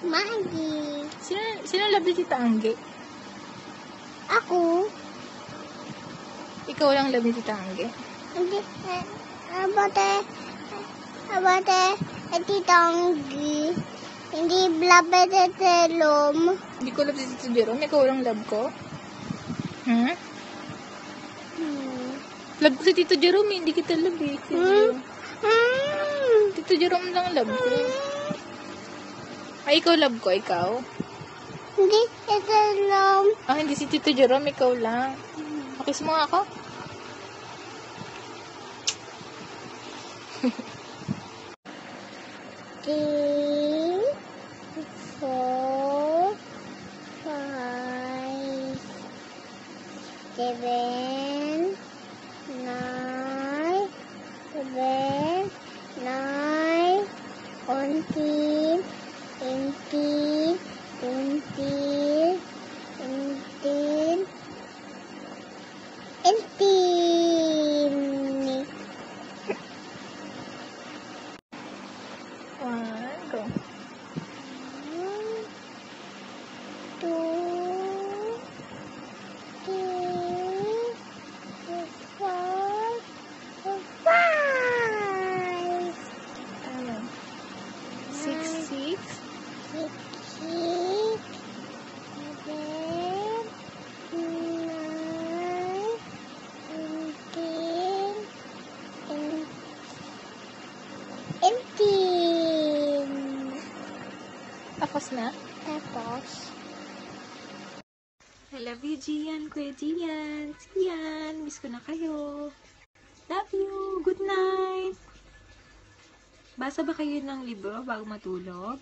Maggie. Sino love ni Tita Angge? Ako. Ikaw lang love ni Tita Angge? Hindi. Abate, Titanggi. Hindi blabete telom. Hindi ko love si Tito Jerome. Ikaw lang love ko? Love ko si Tito Jerome, hindi kita love eh. Tito Jerome lang love ko. Ay, ikaw love ko, ikaw? Hindi, telom. Ah, hindi si Tito Jerome, ikaw lang. Kiss mo nga ako? Three, 4, 5, 7, 9, 18, Go. 2, 3, 4, 5. 6, 6. 18. Tapos na? Tapos, I love you, Gian. Kuya Gian. Gian. Miss ko na kayo. Love you. Good night. Basa ba kayo ng libro bago matulog?